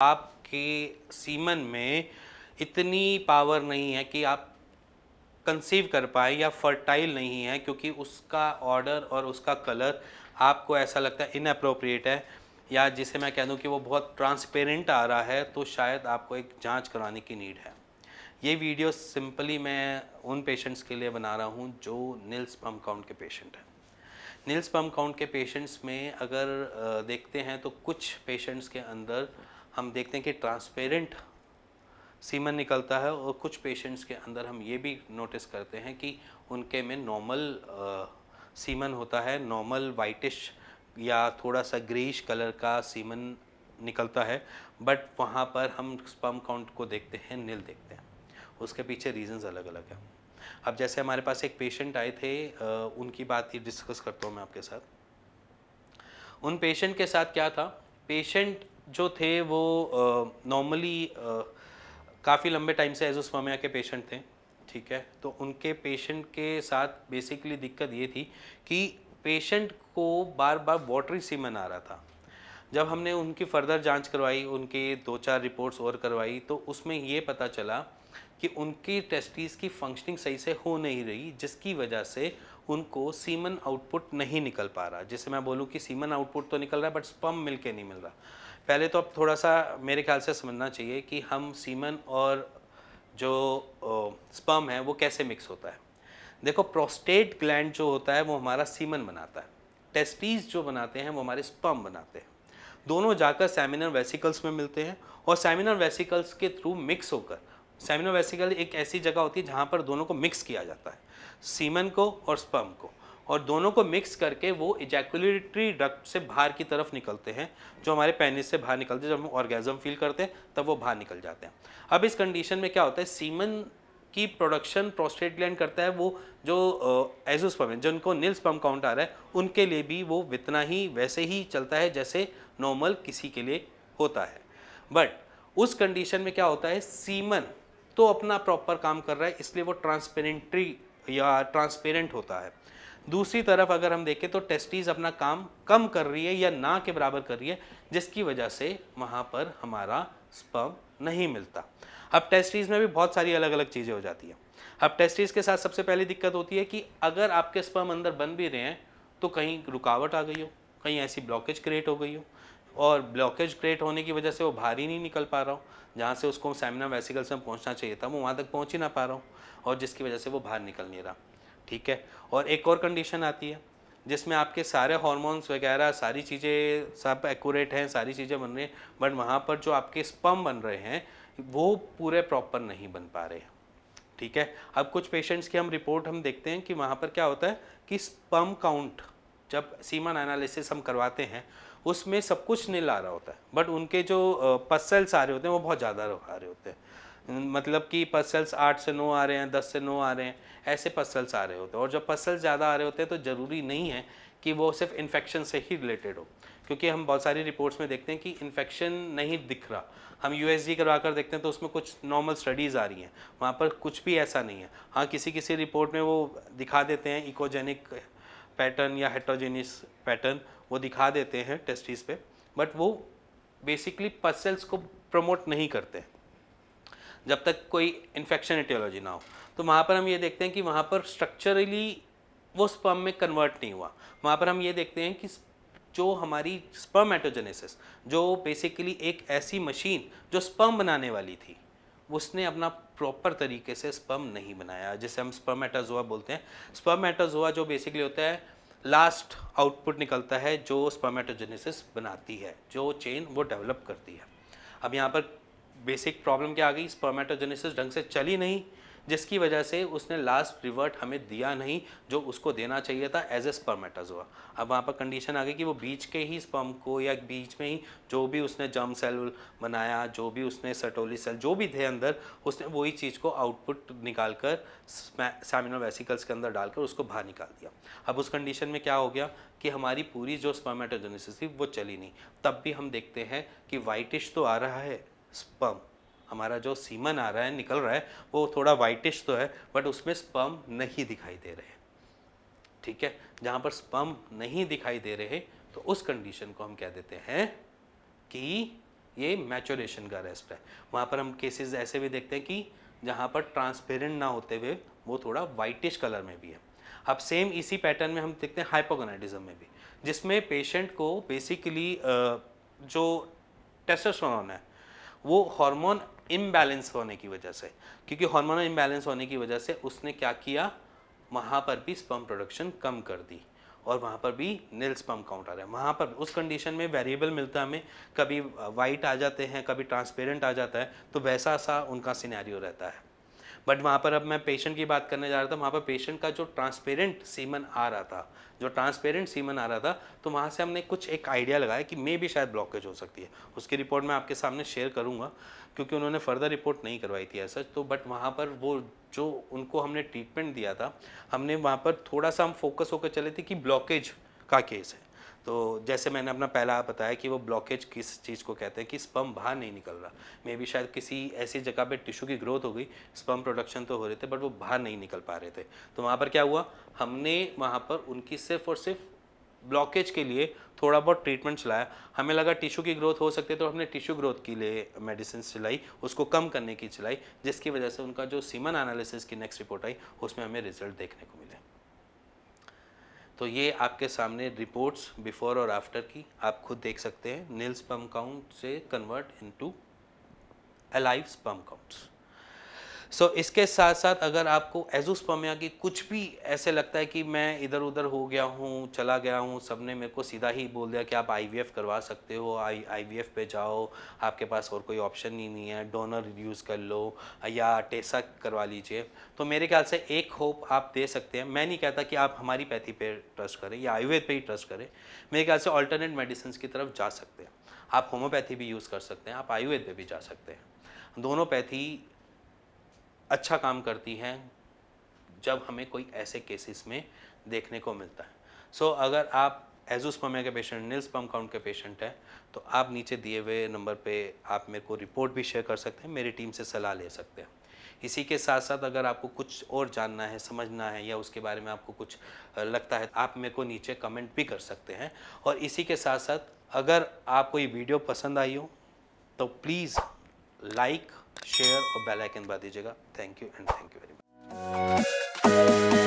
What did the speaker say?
आपके सीमन में इतनी पावर नहीं है कि आप कंसीव कर पाए या फर्टाइल नहीं है, क्योंकि उसका ऑर्डर और उसका कलर आपको ऐसा लगता है इनअप्रोप्रिएट है, या जिसे मैं कह दूं कि वो बहुत ट्रांसपेरेंट आ रहा है, तो शायद आपको एक जांच कराने की नीड है। ये वीडियो सिंपली मैं उन पेशेंट्स के लिए बना रहा हूँ जो नील स्पर्म काउंट के पेशेंट हैं। नील स्पर्म काउंट के पेशेंट्स में अगर देखते हैं तो कुछ पेशेंट्स के अंदर हम देखते हैं कि ट्रांसपेरेंट सीमन निकलता है, और कुछ पेशेंट्स के अंदर हम ये भी नोटिस करते हैं कि उनके में नॉर्मल सीमन होता है, नॉर्मल वाइटिश या थोड़ा सा ग्रेइश कलर का सीमन निकलता है, बट वहाँ पर हम स्पर्म काउंट को देखते हैं नील देखते हैं। उसके पीछे रीजंस अलग अलग हैं। अब जैसे हमारे पास एक पेशेंट आए थे, उनकी बात ही डिस्कस करता हूँ मैं आपके साथ। उन पेशेंट के साथ क्या था, पेशेंट जो थे वो नॉर्मली काफ़ी लंबे टाइम से एजोस्पर्मिया के पेशेंट थे, ठीक है। तो उनके पेशेंट के साथ बेसिकली दिक्कत ये थी कि पेशेंट को बार बार वाटरी सीमन आ रहा था। जब हमने उनकी फर्दर जांच करवाई, उनके 2-4 रिपोर्ट्स और करवाई, तो उसमें ये पता चला कि उनकी टेस्टिस की फंक्शनिंग सही से हो नहीं रही, जिसकी वजह से उनको सीमन आउटपुट नहीं निकल पा रहा। जैसे मैं बोलूँ कि सीमन आउटपुट तो निकल रहा है बट स्पर्म मिल के नहीं मिल रहा। पहले तो अब थोड़ा सा मेरे ख्याल से समझना चाहिए कि हम सीमन और जो स्पर्म है वो कैसे मिक्स होता है। देखो, प्रोस्टेट ग्लैंड जो होता है वो हमारा सीमन बनाता है, टेस्टिस जो बनाते हैं वो हमारे स्पर्म बनाते हैं। दोनों जाकर सेमिनल वेसिकल्स में मिलते हैं, और सेमिनल वेसिकल्स के थ्रू मिक्स होकर, सेमिनल वेसिकल एक ऐसी जगह होती है जहाँ पर दोनों को मिक्स किया जाता है, सीमन को और स्पर्म को, और दोनों को मिक्स करके वो इजैकुलेटरी डक्ट से बाहर की तरफ निकलते हैं, जो हमारे पेनिस से बाहर निकलते हैं। जब हम ऑर्गेज्म फील करते हैं तब वो बाहर निकल जाते हैं। अब इस कंडीशन में क्या होता है, सीमन की प्रोडक्शन प्रोस्टेट ग्लैंड करता है, वो जो एजोस्पर्म है, जिनको नील स्पर्म काउंट आ रहा है, उनके लिए भी वो इतना ही वैसे ही चलता है जैसे नॉर्मल किसी के लिए होता है। बट उस कंडीशन में क्या होता है, सीमन तो अपना प्रॉपर काम कर रहा है, इसलिए वो ट्रांसपेरेंट्री या ट्रांसपेरेंट होता है। दूसरी तरफ अगर हम देखें तो टेस्टिस अपना काम कम कर रही है या ना के बराबर कर रही है, जिसकी वजह से वहाँ पर हमारा स्पर्म नहीं मिलता। अब टेस्टिस में भी बहुत सारी अलग अलग चीज़ें हो जाती हैं। अब टेस्टिस के साथ सबसे पहली दिक्कत होती है कि अगर आपके स्पर्म अंदर बन भी रहे हैं तो कहीं रुकावट आ गई हो, कहीं ऐसी ब्लॉकेज क्रिएट हो गई हो, और ब्लॉकेज क्रिएट होने की वजह से वो बाहर ही नहीं निकल पा रहा हो, जहाँ से उसको सेमिनल वेसिकल्स में पहुँचना चाहिए था वो वहाँ तक पहुँच ही ना पा रहा हो, और जिसकी वजह से वो बाहर निकल नहीं रहा, ठीक है। और एक और कंडीशन आती है जिसमें आपके सारे हार्मोन्स वगैरह सारी चीज़ें सब एक्यूरेट हैं, सारी चीज़ें बन रही हैं, बट वहाँ पर जो आपके स्पर्म बन रहे हैं वो पूरे प्रॉपर नहीं बन पा रहे हैं, ठीक है। अब कुछ पेशेंट्स की हम रिपोर्ट हम देखते हैं कि वहाँ पर क्या होता है कि स्पर्म काउंट जब सीमन एनालिसिस हम करवाते हैं उसमें सब कुछ नील आ रहा होता है, बट उनके जो पस सेल्स आ रहे होते हैं वो बहुत ज़्यादा आ रहे होते हैं। मतलब कि पस सेल्स 8 से 9 आ रहे हैं, 10 से 9 आ रहे हैं, ऐसे पस सेल्स आ रहे होते हैं। और जब पस सेल्स ज़्यादा आ रहे होते हैं तो ज़रूरी नहीं है कि वो सिर्फ इन्फेक्शन से ही रिलेटेड हो, क्योंकि हम बहुत सारी रिपोर्ट्स में देखते हैं कि इन्फेक्शन नहीं दिख रहा। हम यूएसजी करवा कर देखते हैं तो उसमें कुछ नॉर्मल स्टडीज़ आ रही हैं, वहाँ पर कुछ भी ऐसा नहीं है। हाँ, किसी किसी रिपोर्ट में वो दिखा देते हैं इकोजेनिक पैटर्न या हेट्रोजेनियस पैटर्न, वो दिखा देते हैं टेस्टिस पे, बट वो बेसिकली पस सेल्स को प्रमोट नहीं करते जब तक कोई इन्फेक्शन एटियोलॉजी ना हो। तो वहाँ पर हम ये देखते हैं कि वहाँ पर स्ट्रक्चरली वो स्पर्म में कन्वर्ट नहीं हुआ। वहाँ पर हम ये देखते हैं कि जो हमारी स्पर्मेटोजेनेसिस, जो बेसिकली एक ऐसी मशीन जो स्पर्म बनाने वाली थी, उसने अपना प्रॉपर तरीके से स्पर्म नहीं बनाया, जिसे हम स्पर्मेटाजोआ बोलते हैं। स्पर्मेटाजोआ जो बेसिकली होता है लास्ट आउटपुट निकलता है जो स्पर्मेटोजेनेसिस बनाती है, जो चेन वो डेवलप करती है। अब यहाँ पर बेसिक प्रॉब्लम क्या आ गई, स्पर्मेटोजेनेसिस ढंग से चली नहीं, जिसकी वजह से उसने लास्ट रिवर्ट हमें दिया नहीं जो उसको देना चाहिए था एज ए स्पर्मेटाजोआ। अब वहाँ पर कंडीशन आ गई कि वो बीच के ही स्पर्म को या बीच में ही जो भी उसने जर्म सेल बनाया, जो भी उसने सर्टोली सेल जो भी थे अंदर, उसने वही चीज़ को आउटपुट निकाल कर सेमिनल वेसिकल्स के अंदर डालकर उसको बाहर निकाल दिया। अब उस कंडीशन में क्या हो गया कि हमारी पूरी जो स्पर्मेटोजेनेसिस थी वो चली नहीं। तब भी हम देखते हैं कि वाइटिश तो आ रहा है स्पर्म, हमारा जो सीमन आ रहा है निकल रहा है वो थोड़ा वाइटिश तो है, बट उसमें स्पर्म नहीं दिखाई दे रहे, ठीक है। जहाँ पर स्पर्म नहीं दिखाई दे रहे तो उस कंडीशन को हम कह देते हैं कि ये मैचुरेशन का रेस्ट है। वहाँ पर हम केसेस ऐसे भी देखते हैं कि जहाँ पर ट्रांसपेरेंट ना होते हुए वो थोड़ा वाइटिश कलर में भी है। अब सेम इसी पैटर्न में हम देखते हैं हाइपोगोनाडिज्म में भी, जिसमें पेशेंट को बेसिकली जो टेस्टोस्टेरोन है वो हार्मोन इम्बैलेंस होने की वजह से, क्योंकि हार्मोनल इम्बैलेंस होने की वजह से उसने क्या किया, वहाँ पर भी स्पर्म प्रोडक्शन कम कर दी और वहाँ पर भी नील स्पर्म काउंट आ रहा है। वहाँ पर उस कंडीशन में वेरिएबल मिलता है हमें, कभी वाइट आ जाते हैं, कभी ट्रांसपेरेंट आ जाता है, तो वैसा सा उनका सिनेरियो रहता है। बट वहाँ पर अब मैं पेशेंट की बात करने जा रहा था, वहाँ पर पेशेंट का जो ट्रांसपेरेंट सीमन आ रहा था, तो वहाँ से हमने कुछ एक आइडिया लगाया कि मे भी शायद ब्लॉकेज हो सकती है। उसकी रिपोर्ट मैं आपके सामने शेयर करूँगा, क्योंकि उन्होंने फर्दर रिपोर्ट नहीं करवाई थी ऐसा तो। बट वहाँ पर वो जो उनको हमने ट्रीटमेंट दिया था, हमने वहाँ पर थोड़ा सा हम फोकस होकर चले थे कि ब्लॉकेज का केस है। तो जैसे मैंने अपना पहला बताया कि वो ब्लॉकेज किस चीज़ को कहते हैं कि स्पर्म बाहर नहीं निकल रहा, मे बी शायद किसी ऐसी जगह पे टिश्यू की ग्रोथ हो गई, स्पर्म प्रोडक्शन तो हो रहे थे बट वो बाहर नहीं निकल पा रहे थे। तो वहाँ पर क्या हुआ, हमने वहाँ पर उनकी सिर्फ और सिर्फ ब्लॉकेज के लिए थोड़ा बहुत ट्रीटमेंट चलाया। हमें लगा टिश्यू की ग्रोथ हो सकती है तो हमने टिश्यू ग्रोथ के लिए मेडिसिन चलाई, उसको कम करने की चलाई, जिसकी वजह से उनका जो सीमन एनालिसिस की नेक्स्ट रिपोर्ट आई उसमें हमें रिजल्ट देखने को मिले। तो ये आपके सामने रिपोर्ट्स बिफोर और आफ्टर की आप खुद देख सकते हैं। नील स्पर्म काउंट से convert into alive sperm counts. So इसके साथ साथ अगर आपको एज़ोस्पर्मिया की कुछ भी ऐसे लगता है कि मैं इधर उधर हो गया हूँ, चला गया हूँ, सबने मेरे को सीधा ही बोल दिया कि आप IVF करवा सकते हो, IVF पे जाओ, आपके पास और कोई ऑप्शन ही नहीं है, डोनर यूज़ कर लो या टेसा करवा लीजिए, तो मेरे ख्याल से एक होप आप दे सकते हैं। मैं नहीं कहता कि आप हमारी पैथी पे ट्रस्ट करें या आयुर्वेद पे ही ट्रस्ट करें, मेरे ख्याल से ऑल्टरनेट मेडिसिन की तरफ जा सकते हैं। आप होम्योपैथी भी यूज़ कर सकते हैं, आप आयुर्वेद पे भी जा सकते हैं। दोनों पैथी अच्छा काम करती हैं जब हमें कोई ऐसे केसेस में देखने को मिलता है। सो अगर आप एज़ोस्पर्मिया के पेशेंट, नील स्पर्म काउंट के पेशेंट हैं, तो आप नीचे दिए हुए नंबर पे आप मेरे को रिपोर्ट भी शेयर कर सकते हैं, मेरी टीम से सलाह ले सकते हैं। इसी के साथ साथ अगर आपको कुछ और जानना है, समझना है या उसके बारे में आपको कुछ लगता है, आप मेरे को नीचे कमेंट भी कर सकते हैं। और इसी के साथ साथ अगर आपको ये वीडियो पसंद आई हो तो प्लीज़ लाइक, शेयर और बेल आइकन दबा दीजिएगा। Thank you and thank you very much.